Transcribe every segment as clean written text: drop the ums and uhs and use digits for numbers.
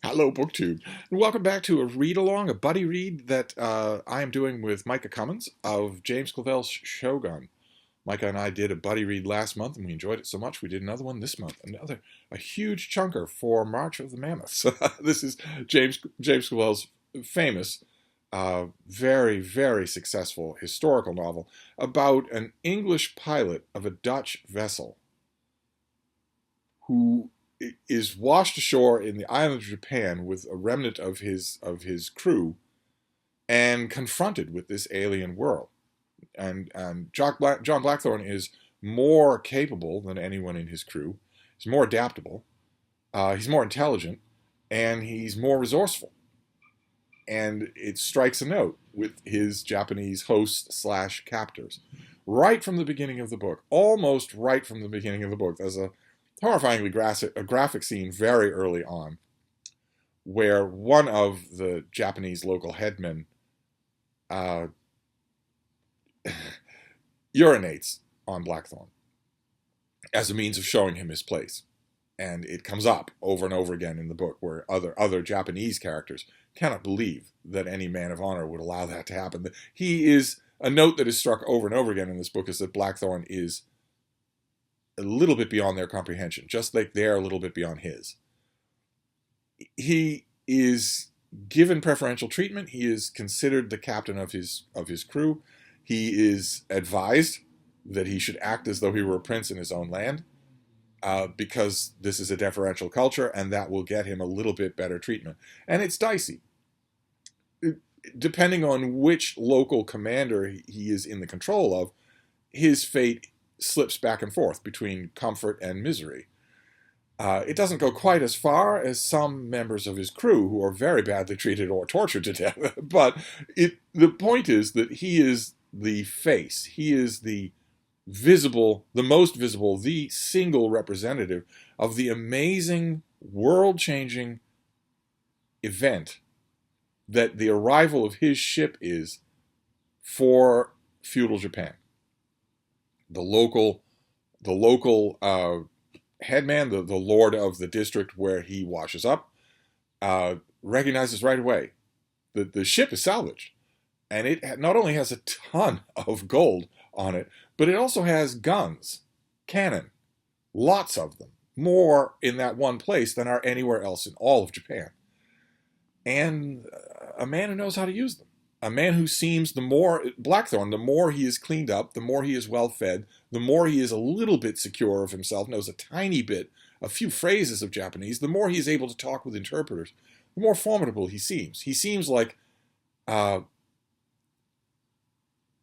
Hello, BookTube, and welcome back to a read-along, a buddy read that I am doing with Micah Cummins of James Clavell's Shogun. Micah and I did a buddy read last month, and we enjoyed it so much we did another one this month. A huge chunker for March of the Mammoths. This is James Clavell's famous, very, very successful historical novel about an English pilot of a Dutch vessel who is washed ashore in the island of Japan with a remnant of his crew and confronted with this alien world. And John Blackthorne is more capable than anyone in his crew. He's more adaptable. He's more intelligent, and he's more resourceful. And it strikes a note with his Japanese hosts/captors right from the beginning of the book, almost right from the beginning of the book. There's a horrifyingly graphic scene very early on where one of the Japanese local headmen urinates on Blackthorne as a means of showing him his place. And it comes up over and over again in the book where other Japanese characters cannot believe that any man of honor would allow that to happen. A note that is struck over and over again in this book is that Blackthorne is a little bit beyond their comprehension, just like they're a little bit beyond his. He is given preferential treatment. He is considered the captain of his crew. He is advised that he should act as though he were a prince in his own land, because this is a deferential culture, and that will get him a little bit better treatment. And it's dicey. Depending on which local commander he is in the control of, his fate slips back and forth between comfort and misery. It doesn't go quite as far as some members of his crew who are very badly treated or tortured to death, but the point is that he is the face. He is the most visible, the single representative of the amazing, world-changing event that the arrival of his ship is for feudal Japan. The local headman, the lord of the district where he washes up, recognizes right away that the ship is salvaged. And it not only has a ton of gold on it, but it also has guns, cannon, lots of them, more in that one place than are anywhere else in all of Japan. And a man who knows how to use them. A man who seems, Blackthorne, the more he is cleaned up, the more he is well fed, the more he is a little bit secure of himself, knows a tiny bit, a few phrases of Japanese, the more he is able to talk with interpreters, the more formidable he seems. He seems like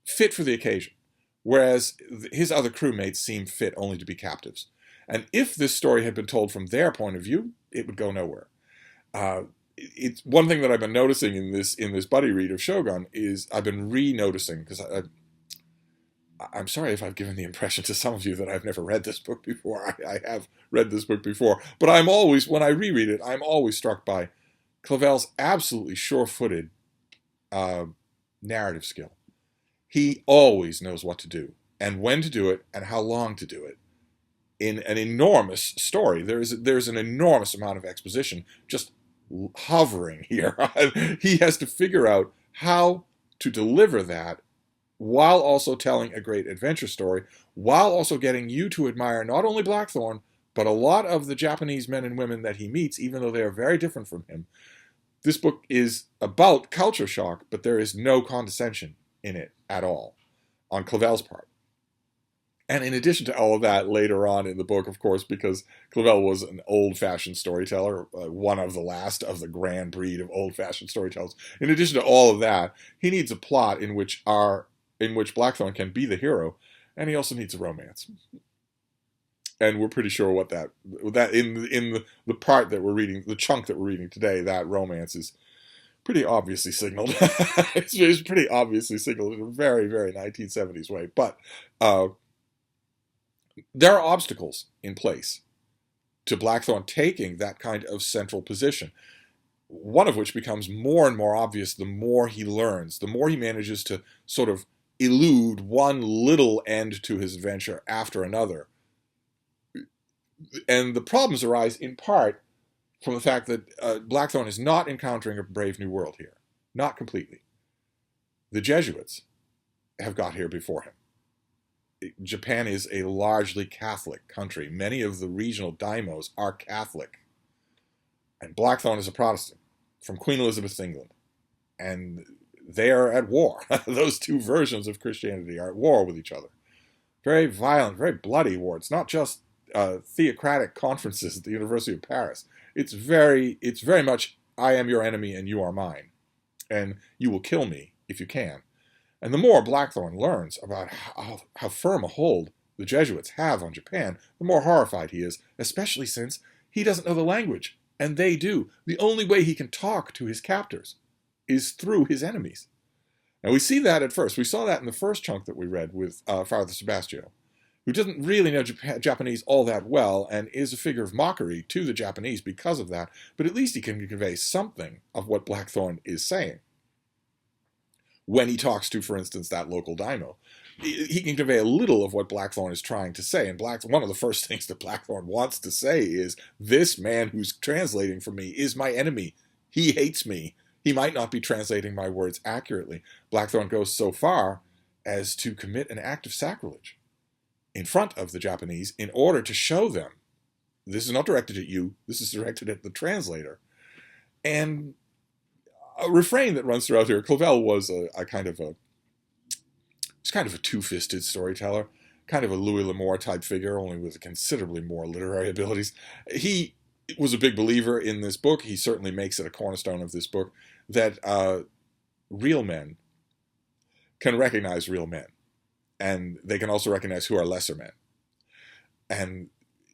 fit for the occasion, whereas his other crewmates seem fit only to be captives. And if this story had been told from their point of view, it would go nowhere. It's one thing that I've been noticing in this buddy read of Shogun is I've been re-noticing, because I'm sorry if I've given the impression to some of you that I've never read this book before. I have read this book before, but when I reread it, I'm always struck by Clavell's absolutely sure-footed narrative skill. He always knows what to do, and when to do it, and how long to do it. In an enormous story, there's an enormous amount of exposition just hovering here. He has to figure out how to deliver that while also telling a great adventure story, while also getting you to admire not only Blackthorne, but a lot of the Japanese men and women that he meets, even though they are very different from him. This book is about culture shock, but there is no condescension in it at all on Clavell's part. And in addition to all of that, later on in the book, of course, because Clavell was an old-fashioned storyteller, one of the last of the grand breed of old-fashioned storytellers. In addition to all of that, he needs a plot in which Blackthorne can be the hero, and he also needs a romance. And we're pretty sure what that in the part that we're reading, the chunk that we're reading today, that romance is pretty obviously signaled. It's pretty obviously signaled in a very, very 1970s way, but. There are obstacles in place to Blackthorne taking that kind of central position, one of which becomes more and more obvious the more he learns, the more he manages to sort of elude one little end to his adventure after another. And the problems arise in part from the fact that Blackthorne is not encountering a brave new world here. Not completely. The Jesuits have got here before him. Japan is a largely Catholic country. Many of the regional daimyos are Catholic. And Blackthorne is a Protestant from Queen Elizabeth's England. And they are at war. Those two versions of Christianity are at war with each other. Very violent, very bloody war. It's not just theocratic conferences at the University of Paris. It's very much, I am your enemy and you are mine. And you will kill me if you can. And the more Blackthorne learns about how firm a hold the Jesuits have on Japan, the more horrified he is, especially since he doesn't know the language, and they do. The only way he can talk to his captors is through his enemies. And we see that at first. We saw that in the first chunk that we read with Father Sebastio, who doesn't really know Japanese all that well and is a figure of mockery to the Japanese because of that, but at least he can convey something of what Blackthorne is saying. When he talks to, for instance, that local daimyo, he can convey a little of what Blackthorne is trying to say. And one of the first things that Blackthorne wants to say is, this man who's translating for me is my enemy. He hates me. He might not be translating my words accurately. Blackthorne goes so far as to commit an act of sacrilege in front of the Japanese in order to show them, this is not directed at you, this is directed at the translator. And a refrain that runs throughout here, Clavell was a kind of a two-fisted storyteller, kind of a Louis L'Amour type figure, only with considerably more literary abilities. He was a big believer in this book. He certainly makes it a cornerstone of this book, that real men can recognize real men, and they can also recognize who are lesser men. And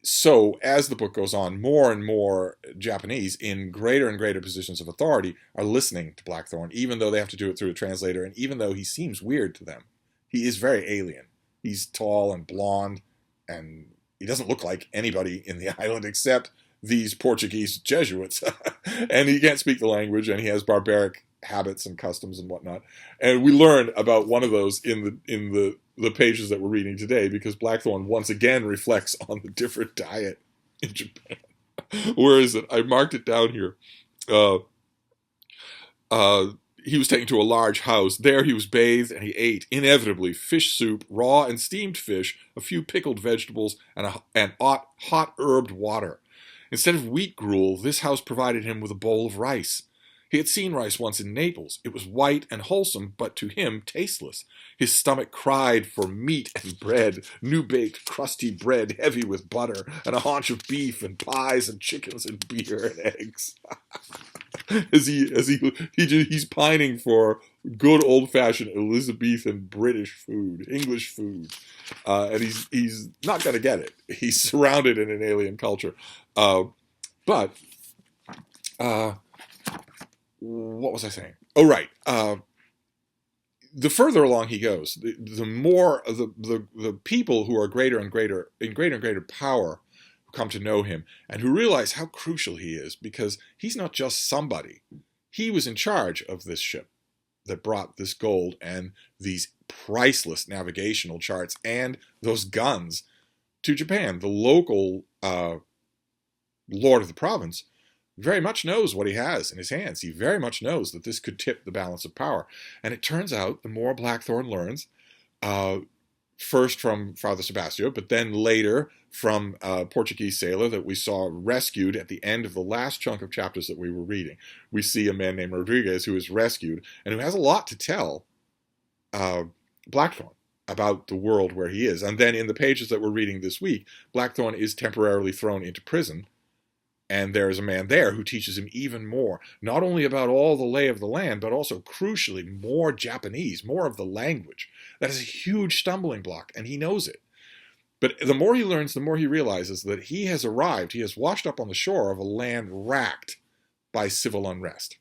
so, as the book goes on, more and more Japanese in greater and greater positions of authority are listening to Blackthorne, even though they have to do it through a translator, and even though he seems weird to them. He is very alien. He's tall and blonde, and he doesn't look like anybody in the island except these Portuguese Jesuits. And he can't speak the language, and he has barbaric habits and customs and whatnot. And we learn about one of those in the pages that we're reading today, because Blackthorne once again reflects on the different diet in Japan. Where is it? I marked it down here. He was taken to a large house. There he was bathed, and he ate, inevitably, fish soup, raw and steamed fish, a few pickled vegetables, and hot herbed water. Instead of wheat gruel, this house provided him with a bowl of rice. He had seen rice once in Naples. It was white and wholesome, but to him, tasteless. His stomach cried for meat and bread, new-baked, crusty bread, heavy with butter, and a haunch of beef, and pies, and chickens, and beer, and eggs. He's pining for good old-fashioned Elizabethan British food, English food, and he's not going to get it. He's surrounded in an alien culture, but what was I saying? Oh, right. The further along he goes, the more the people who are greater and greater power who come to know him and who realize how crucial he is, because he's not just somebody. He was in charge of this ship that brought this gold and these priceless navigational charts and those guns to Japan. The local lord of the province very much knows what he has in his hands. He very much knows that this could tip the balance of power. And it turns out, the more Blackthorne learns, first from Father Sebastio, but then later from a Portuguese sailor that we saw rescued at the end of the last chunk of chapters that we were reading. We see a man named Rodriguez who is rescued and who has a lot to tell Blackthorne about the world where he is. And then in the pages that we're reading this week, Blackthorne is temporarily thrown into prison. And there is a man there who teaches him even more, not only about all the lay of the land, but also, crucially, more Japanese, more of the language. That is a huge stumbling block, and he knows it. But the more he learns, the more he realizes that he has arrived, he has washed up on the shore of a land racked by civil unrest.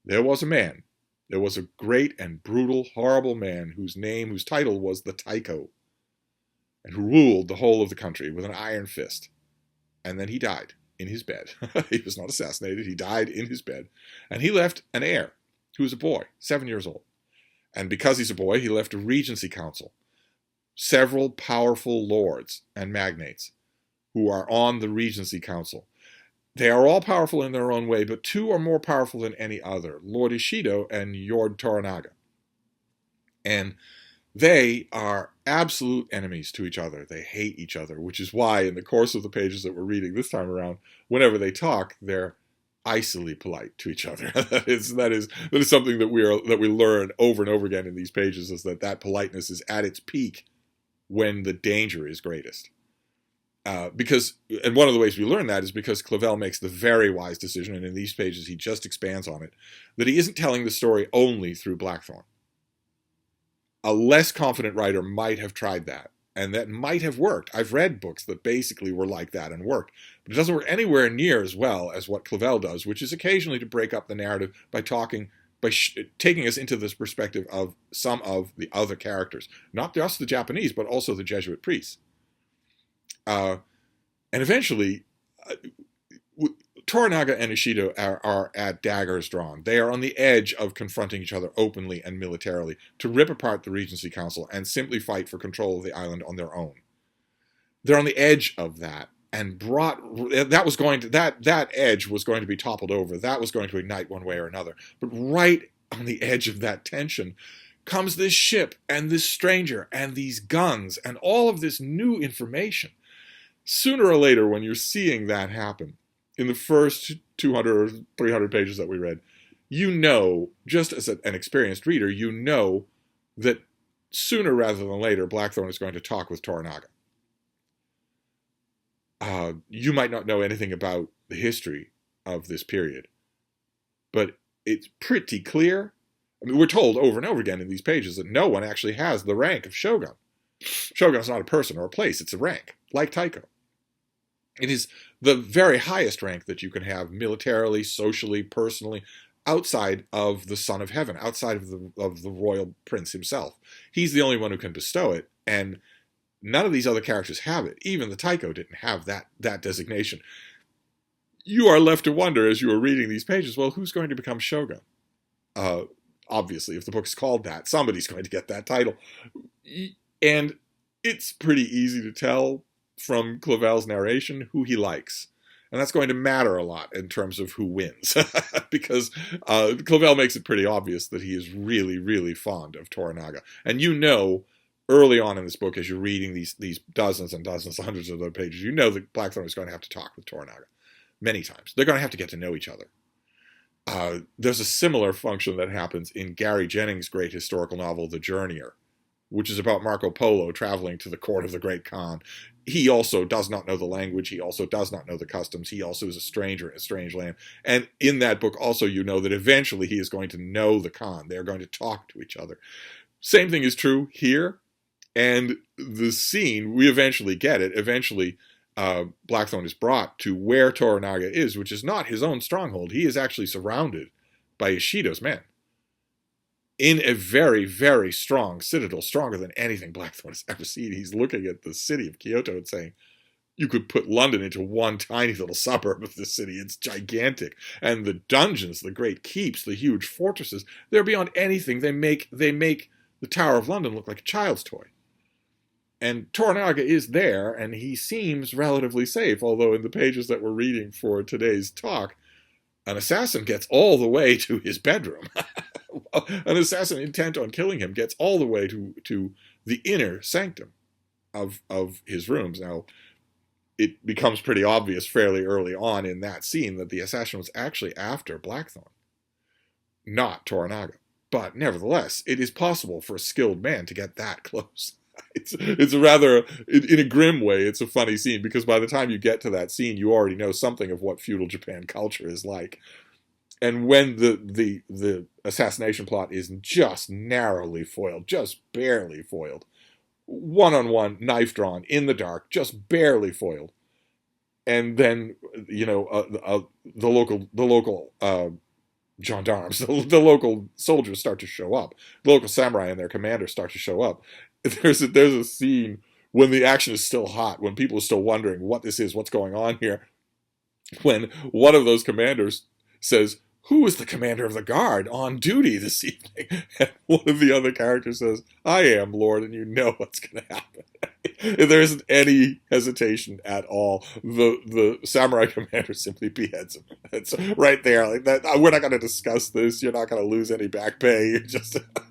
There was a man, there was a great and brutal, horrible man whose title was the Taiko, and who ruled the whole of the country with an iron fist. And then he died. In his bed. He was not assassinated. He died in his bed. And he left an heir who was a boy, 7 years old. And because he's a boy, he left a regency council. Several powerful lords and magnates who are on the regency council. They are all powerful in their own way, but two are more powerful than any other, Lord Ishido and Lord Toranaga. And they are absolute enemies to each other. They hate each other, which is why in the course of the pages that we're reading this time around, whenever they talk, they're icily polite to each other. that is something that we learn over and over again in these pages, is that politeness is at its peak when the danger is greatest. And one of the ways we learn that is because Clavell makes the very wise decision, and in these pages he just expands on it, that he isn't telling the story only through Blackthorne. A less confident writer might have tried that, and that might have worked. I've read books that basically were like that and worked, but it doesn't work anywhere near as well as what Clavell does, which is occasionally to break up the narrative by taking us into this perspective of some of the other characters, not just the Japanese, but also the Jesuit priests. And eventually, Toranaga and Ishido are at daggers drawn. They are on the edge of confronting each other openly and militarily to rip apart the Regency Council and simply fight for control of the island on their own. They're on the edge of that, and that edge was going to be toppled over. That was going to ignite one way or another. But right on the edge of that tension comes this ship and this stranger and these guns and all of this new information. Sooner or later, when you're seeing that happen, in the first 200 or 300 pages that we read, you know, just as an experienced reader, you know that sooner rather than later, Blackthorne is going to talk with Toranaga. You might not know anything about the history of this period, but it's pretty clear. I mean, we're told over and over again in these pages that no one actually has the rank of Shogun. Shogun is not a person or a place, it's a rank, like Taiko. It is the very highest rank that you can have militarily, socially, personally, outside of the Son of Heaven, outside of the royal prince himself. He's the only one who can bestow it, and none of these other characters have it. Even the Taiko didn't have that designation. You are left to wonder as you are reading these pages, well, who's going to become Shogun? Obviously, if the book is called that, somebody's going to get that title. And it's pretty easy to tell from Clavell's narration who he likes. And that's going to matter a lot in terms of who wins. Because Clavell makes it pretty obvious that he is really, really fond of Toranaga. And you know, early on in this book, as you're reading these dozens and dozens, hundreds of other pages, you know that Blackthorne is going to have to talk with Toranaga many times. They're going to have to get to know each other. There's a similar function that happens in Gary Jennings' great historical novel, The Journeyer, which is about Marco Polo traveling to the court of the great Khan. He also does not know the language. He also does not know the customs. He also is a stranger in a strange land. And in that book also you know that eventually he is going to know the Khan. They're going to talk to each other. Same thing is true here. And the scene, we eventually get it. Eventually Blackthorne is brought to where Toranaga is, which is not his own stronghold. He is actually surrounded by Ishido's men in a very, very strong citadel, stronger than anything Blackthorne has ever seen. He's looking at the city of Kyoto and saying, you could put London into one tiny little suburb of this city. It's gigantic. And the dungeons, the great keeps, the huge fortresses, they're beyond anything. They make the Tower of London look like a child's toy. And Toranaga is there, and he seems relatively safe, although in the pages that we're reading for today's talk, an assassin gets all the way to his bedroom. An assassin intent on killing him gets all the way to the inner sanctum of his rooms. Now, it becomes pretty obvious fairly early on in that scene that the assassin was actually after Blackthorne, not Toranaga. But nevertheless, it is possible for a skilled man to get that close. It's a rather, in a grim way, it's a funny scene, because by the time you get to that scene, you already know something of what feudal Japan culture is like. And when the assassination plot is just narrowly foiled, just barely foiled, one-on-one, knife drawn, in the dark, just barely foiled, and then, you know, the local gendarmes, the local soldiers start to show up, the local samurai and their commanders start to show up. There's a scene when the action is still hot, when people are still wondering what this is, what's going on here, when one of those commanders says, who is the commander of the guard on duty this evening? And one of the other characters says, I am, Lord, and you know what's going to happen. There isn't any hesitation at all. The samurai commander simply beheads him. It's right there. Like that. We're not going to discuss this. You're not going to lose any back pay.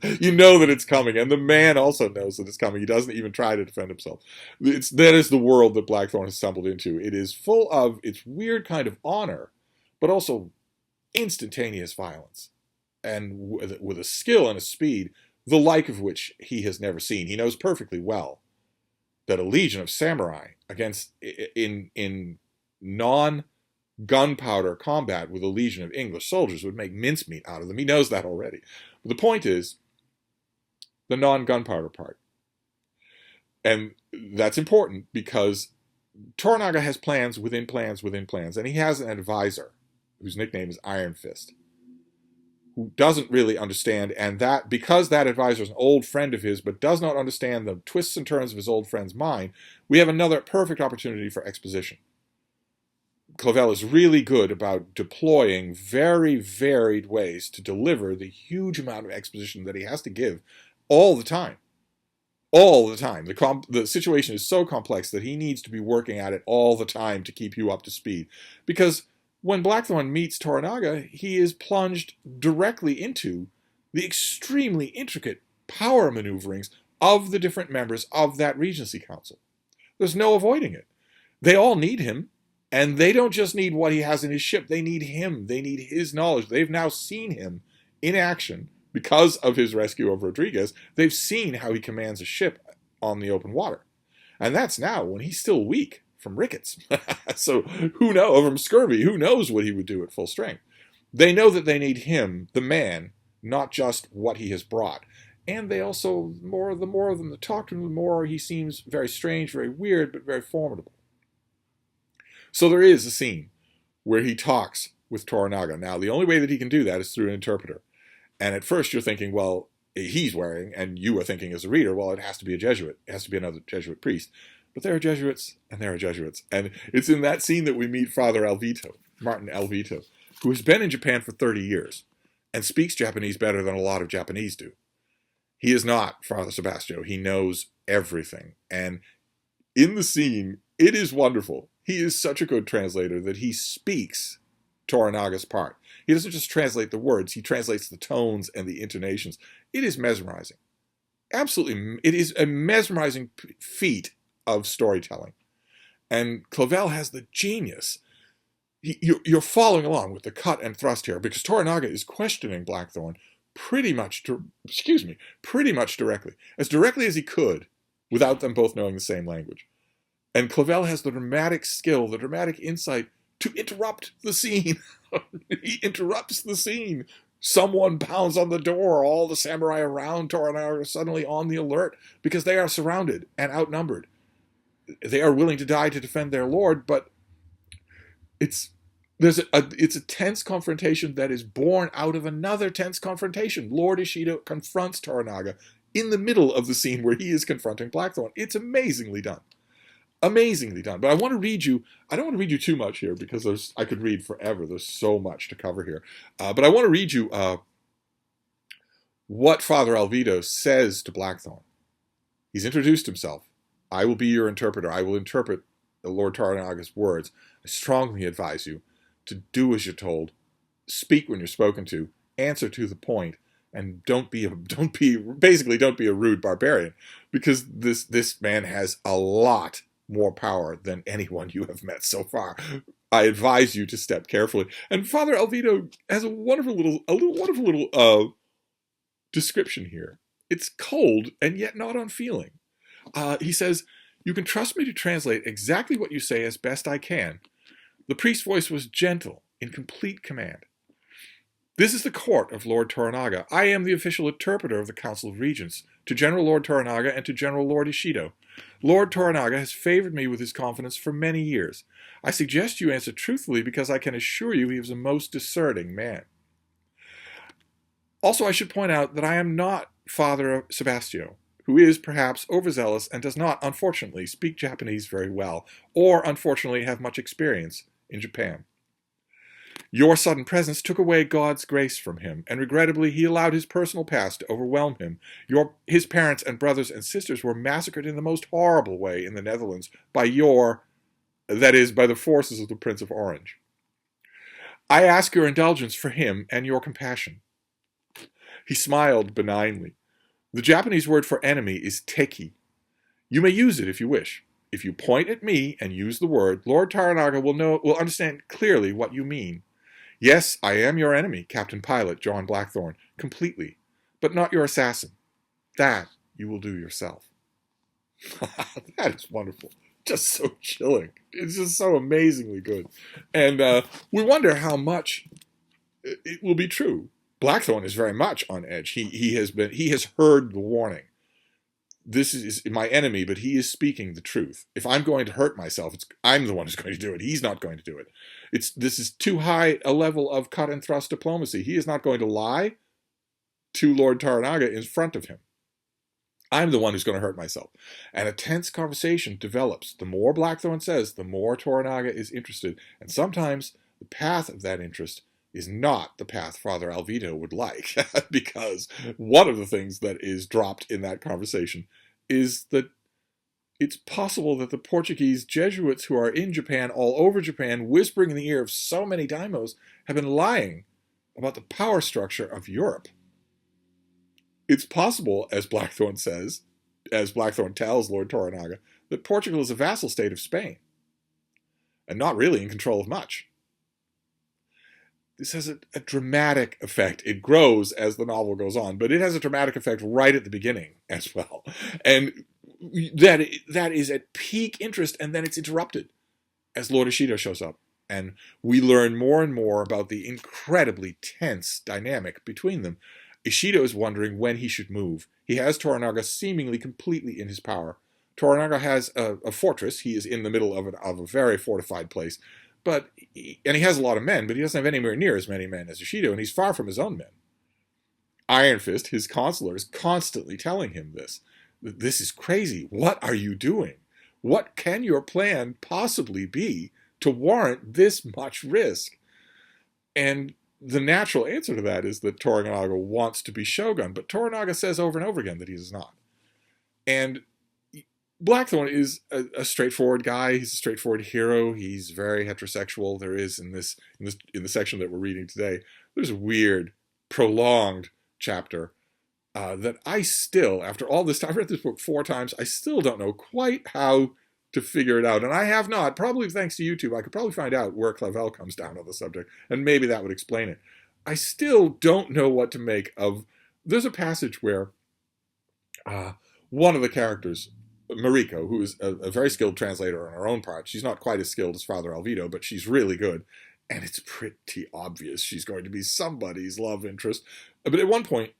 You know that it's coming, and the man also knows that it's coming. He doesn't even try to defend himself. That is the world that Blackthorne has stumbled into. It is full of its weird kind of honor, but also instantaneous violence, and with a skill and a speed, the like of which he has never seen. He knows perfectly well that a legion of samurai against in non-gunpowder combat with a legion of English soldiers would make mincemeat out of them. He knows that already. But the point is the non-gunpowder part. And that's important because Toranaga has plans within plans within plans, and he has an advisor whose nickname is Iron Fist, who doesn't really understand, and that because that advisor is an old friend of his but does not understand the twists and turns of his old friend's mind, we have another perfect opportunity for exposition. Clavell is really good about deploying very varied ways to deliver the huge amount of exposition that he has to give all the time. All the time. The situation is so complex that he needs to be working at it all the time to keep you up to speed. Because when Blackthorne meets Toranaga, he is plunged directly into the extremely intricate power maneuverings of the different members of that Regency Council. There's no avoiding it. They all need him, and they don't just need what he has in his ship. They need him. They need his knowledge. They've now seen him in action because of his rescue of Rodriguez. They've seen how he commands a ship on the open water. And that's now when he's still weak from rickets. So who knows, from scurvy, who knows what he would do at full strength. They know that they need him, the man, not just what he has brought. And they also, the more of them that talk to him, the more he seems very strange, very weird, but very formidable. So there is a scene where he talks with Toranaga. Now, the only way that he can do that is through an interpreter. And at first you're thinking, well, he's wearing, and you are thinking as a reader, well, it has to be a Jesuit. It has to be another Jesuit priest. But there are Jesuits, and there are Jesuits. And it's in that scene that we meet Father Alvito, Martin Alvito, who has been in Japan for 30 years and speaks Japanese better than a lot of Japanese do. He is not Father Sebastião. He knows everything. And in the scene, it is wonderful. He is such a good translator that he speaks Toranaga's part. He doesn't just translate the words, he translates the tones and the intonations. It is mesmerizing. Absolutely, it is a mesmerizing feat of storytelling. And Clavell has the genius. You're following along with the cut and thrust here because Toranaga is questioning Blackthorne pretty much directly as he could, without them both knowing the same language. And Clavell has the dramatic skill, the dramatic insight to interrupt the scene. He interrupts the scene. Someone pounds on the door. All the samurai around Toranaga are suddenly on the alert because they are surrounded and outnumbered. They are willing to die to defend their lord, but it's a tense confrontation that is born out of another tense confrontation. Lord Ishido confronts Toranaga in the middle of the scene where he is confronting Blackthorne. It's amazingly done. Amazingly done. But I want to read you, I don't want to read you too much here because I could read forever. There's so much to cover here. But I want to read you what Father Alvito says to Blackthorne. He's introduced himself. I will be your interpreter. I will interpret the Lord Toranaga's words. I strongly advise you to do as you're told, speak when you're spoken to, answer to the point, and don't be a rude barbarian, because this man has a lot more power than anyone you have met so far. I advise you to step carefully. And Father Alvito has a wonderful little description here. It's cold and yet not unfeeling. He says, "You can trust me to translate exactly what you say as best I can." The priest's voice was gentle, in complete command. "This is the court of Lord Toranaga. I am the official interpreter of the Council of Regents, to General Lord Toranaga and to General Lord Ishido. Lord Toranaga has favored me with his confidence for many years. I suggest you answer truthfully because I can assure you he is a most discerning man. Also, I should point out that I am not Father Sebastião, who is perhaps overzealous and does not, unfortunately, speak Japanese very well, or unfortunately have much experience in Japan. Your sudden presence took away God's grace from him, and regrettably he allowed his personal past to overwhelm him. His parents and brothers and sisters were massacred in the most horrible way in the Netherlands by by the forces of the Prince of Orange. I ask your indulgence for him and your compassion. He smiled benignly. The Japanese word for enemy is teki. You may use it if you wish. If you point at me and use the word, Lord Toranaga will understand clearly what you mean. Yes, I am your enemy, Captain Pilot John Blackthorne, completely, but not your assassin. That you will do yourself. That is wonderful. Just so chilling. It's just so amazingly good. And we wonder how much it will be true. Blackthorne is very much on edge. He has heard the warning. This is my enemy, but he is speaking the truth. If I'm going to hurt myself, I'm the one who's going to do it. He's not going to do it. This is too high a level of cut and thrust diplomacy. He is not going to lie to Lord Toranaga in front of him. I'm the one who's going to hurt myself. And a tense conversation develops. The more Blackthorne says, the more Toranaga is interested. And sometimes the path of that interest is not the path Father Alvito would like. Because one of the things that is dropped in that conversation is that it's possible that the Portuguese Jesuits who are in Japan, all over Japan, whispering in the ear of so many daimyos, have been lying about the power structure of Europe. It's possible, as Blackthorne says, as Blackthorne tells Lord Toranaga, that Portugal is a vassal state of Spain, and not really in control of much. This has a dramatic effect. It grows as the novel goes on, but it has a dramatic effect right at the beginning as well. And that is at peak interest, and then it's interrupted as Lord Ishido shows up. And we learn more and more about the incredibly tense dynamic between them. Ishido is wondering when he should move. He has Toranaga seemingly completely in his power. Toranaga has a fortress. He is in the middle of a very fortified place. And he has a lot of men, but he doesn't have anywhere near as many men as Ishido, and he's far from his own men. Iron Fist, his consular, is constantly telling him this. This is crazy. What are you doing? What can your plan possibly be to warrant this much risk? And the natural answer to that is that Toranaga wants to be Shogun, but Toranaga says over and over again that he is not. And Blackthorne is a straightforward guy. He's a straightforward hero. He's very heterosexual. There is in the section that we're reading today, there's a weird, prolonged chapter that I still, after all this time, I've read this book 4 times, I still don't know quite how to figure it out. And I have not. Probably thanks to YouTube, I could probably find out where Clavel comes down on the subject, and maybe that would explain it. I still don't know what to make of... There's a passage where one of the characters, Mariko, who is a very skilled translator on her own part, she's not quite as skilled as Father Alvito, but she's really good, and it's pretty obvious she's going to be somebody's love interest. But at one point,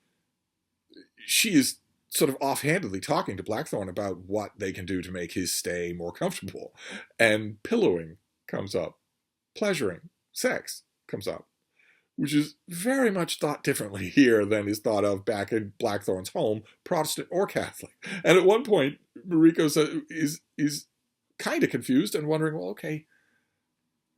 she is sort of offhandedly talking to Blackthorne about what they can do to make his stay more comfortable. And pillowing comes up. Pleasuring, sex comes up, which is very much thought differently here than is thought of back in Blackthorne's home, Protestant or Catholic. And at one point, Mariko is kind of confused and wondering, well, okay,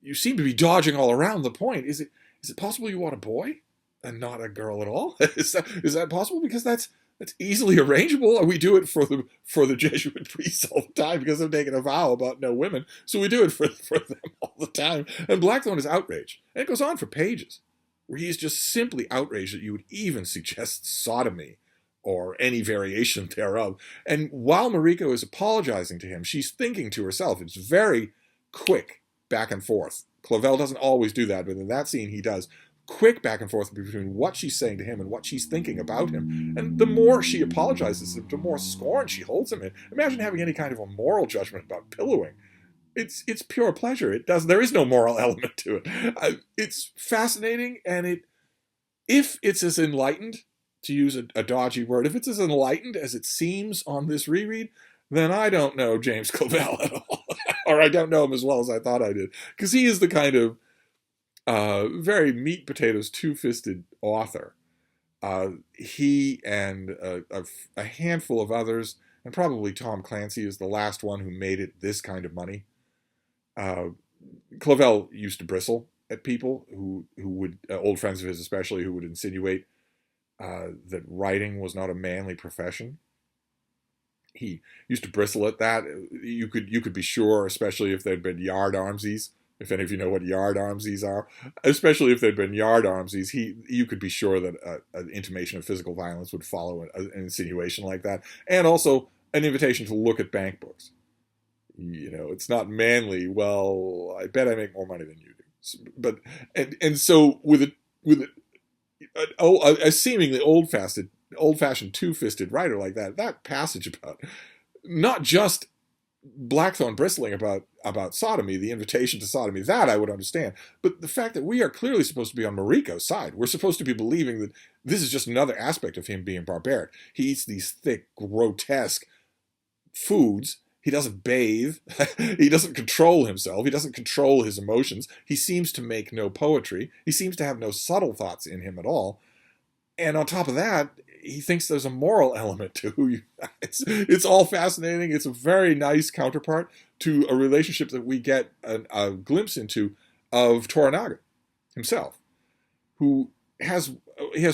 you seem to be dodging all around the point. Is it possible you want a boy and not a girl at all? Is that possible? Because that's easily arrangeable. We do it for the Jesuit priests all the time because they're taking a vow about no women. So we do it for them all the time. And Blackthorne is outraged. And it goes on for pages, where he's just simply outraged that you would even suggest sodomy or any variation thereof. And while Mariko is apologizing to him, she's thinking to herself. It's very quick back and forth. Clavel doesn't always do that, but in that scene he does. Quick back and forth between what she's saying to him and what she's thinking about him. And the more she apologizes, the more scorn she holds him in. Imagine having any kind of a moral judgment about pillowing. It's pure pleasure. There is no moral element to it. It's fascinating, and if it's as enlightened, to use a dodgy word, if it's as enlightened as it seems on this reread, then I don't know James Clavell at all. Or I don't know him as well as I thought I did. Because he is the kind of very meat potatoes, two-fisted author. He and a handful of others, and probably Tom Clancy is the last one who made it this kind of money. Clavel used to bristle at people who would, old friends of his especially, who would insinuate that writing was not a manly profession. He used to bristle at that. You could be sure, especially if there'd been yard armsies. If any of you know what yard armsies are, especially if there'd been yard armsies, you could be sure that an intimation of physical violence would follow an insinuation like that, and also an invitation to look at bank books. You know, it's not manly. Well, I bet I make more money than you do. But and so with a seemingly old-fashioned two-fisted writer like that passage about not just Blackthorne bristling about sodomy, the invitation to sodomy, that I would understand. But the fact that we are clearly supposed to be on Mariko's side, we're supposed to be believing that this is just another aspect of him being barbaric. He eats these thick, grotesque foods. He doesn't bathe. He doesn't control himself. He doesn't control his emotions. He seems to make no poetry. He seems to have no subtle thoughts in him at all. And on top of that, he thinks there's a moral element to who you are. It's all fascinating. It's a very nice counterpart to a relationship that we get a glimpse into of Toranaga himself, who has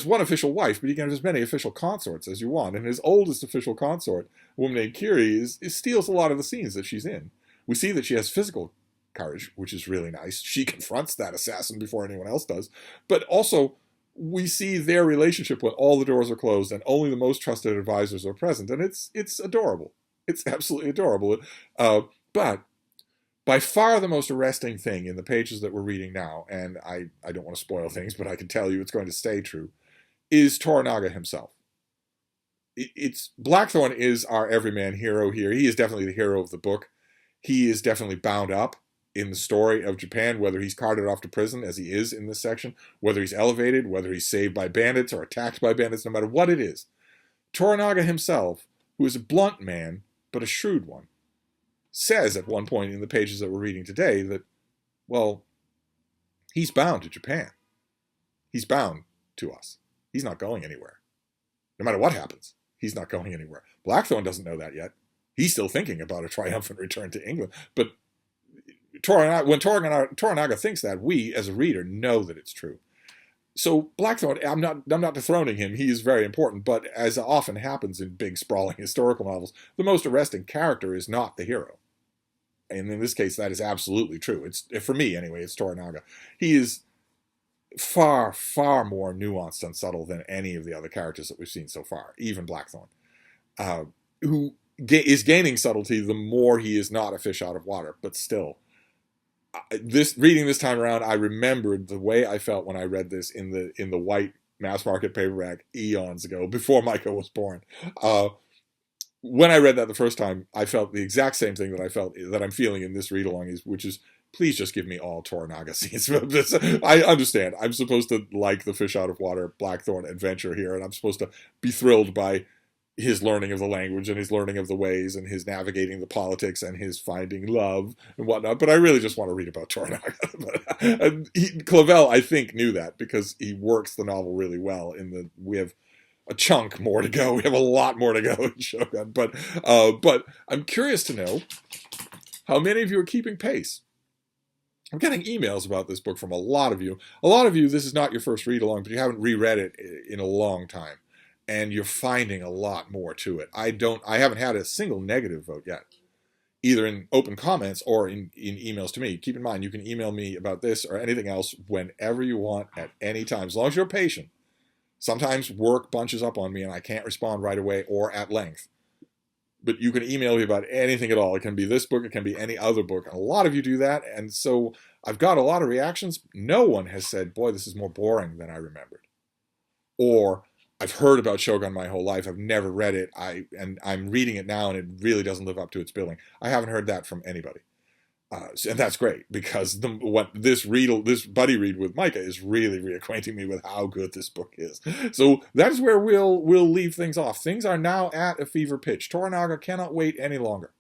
one official wife, but he can have as many official consorts as you want. And his oldest official consort, a woman named Kiri, steals a lot of the scenes that she's in. We see that she has physical courage, which is really nice. She confronts that assassin before anyone else does. But also, we see their relationship when all the doors are closed and only the most trusted advisors are present. And it's adorable. It's absolutely adorable. But by far the most arresting thing in the pages that we're reading now, and I don't want to spoil things, but I can tell you it's going to stay true, is Toranaga himself. Blackthorne is our everyman hero here. He is definitely the hero of the book. He is definitely bound up in the story of Japan, whether he's carted off to prison, as he is in this section, whether he's elevated, whether he's saved by bandits or attacked by bandits, no matter what it is. Toranaga himself, who is a blunt man, but a shrewd one, says at one point in the pages that we're reading today that, well, he's bound to Japan. He's bound to us. He's not going anywhere. No matter what happens, he's not going anywhere. Blackthorne doesn't know that yet. He's still thinking about a triumphant return to England, but when Toranaga thinks that, we, as a reader, know that it's true. So Blackthorne, I'm not dethroning him. He is very important, but as often happens in big, sprawling historical novels, the most arresting character is not the hero. And in this case, that is absolutely true. It's, for me anyway, it's Toranaga. He is far, far more nuanced and subtle than any of the other characters that we've seen so far, even Blackthorne, who is gaining subtlety the more he is not a fish out of water, but still. Reading this time around, I remembered the way I felt when I read this in the white mass market paperback eons ago, before Micah was born. When I read that the first time, I felt the exact same thing that I'm feeling in this read along, which is, please just give me all Toranaga scenes. I understand. I'm supposed to like the fish out of water Blackthorne adventure here, and I'm supposed to be thrilled by his learning of the language and his learning of the ways and his navigating the politics and his finding love and whatnot. But I really just want to read about Toranaga. Clavel, I think, knew that because he works the novel really well. We have a chunk more to go. We have a lot more to go in Shogun. But I'm curious to know how many of you are keeping pace. I'm getting emails about this book from a lot of you. A lot of you, this is not your first read along, but you haven't reread it in a long time. And you're finding a lot more to it. I haven't had a single negative vote yet, either in open comments or in emails to me. Keep in mind, you can email me about this or anything else whenever you want at any time, as long as you're patient. Sometimes work bunches up on me and I can't respond right away or at length. But you can email me about anything at all. It can be this book, it can be any other book. And a lot of you do that, and so I've got a lot of reactions. No one has said, boy, this is more boring than I remembered. Or, I've heard about Shogun my whole life. I've never read it. And I'm reading it now, and it really doesn't live up to its billing. I haven't heard that from anybody, and that's great because this buddy read with Micah is really reacquainting me with how good this book is. So that is where we'll leave things off. Things are now at a fever pitch. Toranaga cannot wait any longer.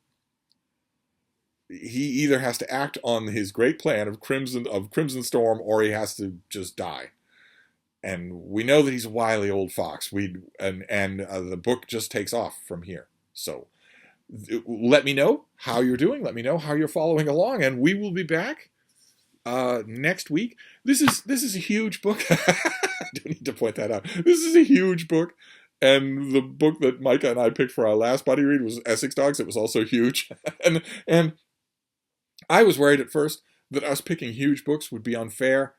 He either has to act on his great plan of Crimson Storm, or he has to just die. And we know that he's a wily old fox. The book just takes off from here. So let me know how you're doing. Let me know how you're following along. And we will be back Next week, this is a huge book. I do need to point that out. This is a huge book, and the book that Micah and I picked for our last buddy read was Essex Dogs. It was also huge, and I was worried at first that us picking huge books would be unfair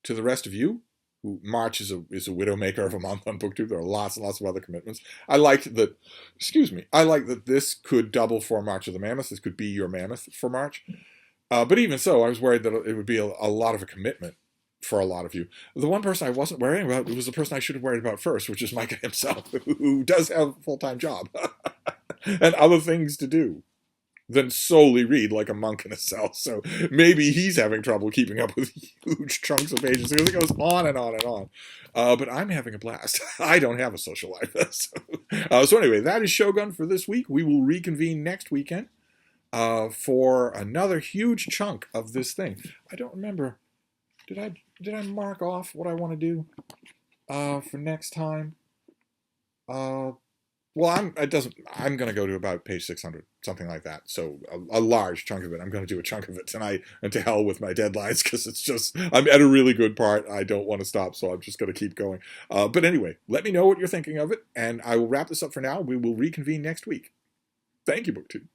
to the rest of you. Who March is a widowmaker of a month on BookTube. There are lots and lots of other commitments. I liked that. Excuse me. I like that this could double for March of the Mammoth. This could be your mammoth for March. But even so, I was worried that it would be a lot of a commitment for a lot of you. The one person I wasn't worrying about was the person I should have worried about first, which is Micah himself, who does have a full-time job and other things to do than solely read like a monk in a cell. So maybe he's having trouble keeping up with huge chunks of pages because it goes on and on and on. But I'm having a blast. I don't have a social life. So anyway, that is Shogun for this week. We will reconvene next weekend for another huge chunk of this thing. I don't remember. Did I mark off what I want to do for next time? Well, I'm going to go to about page 600, something like that. So a large chunk of it. I'm going to do a chunk of it tonight, and to hell with my deadlines because it's just I'm at a really good part. I don't want to stop, so I'm just going to keep going. But anyway, let me know what you're thinking of it, and I will wrap this up for now. We will reconvene next week. Thank you, BookTube.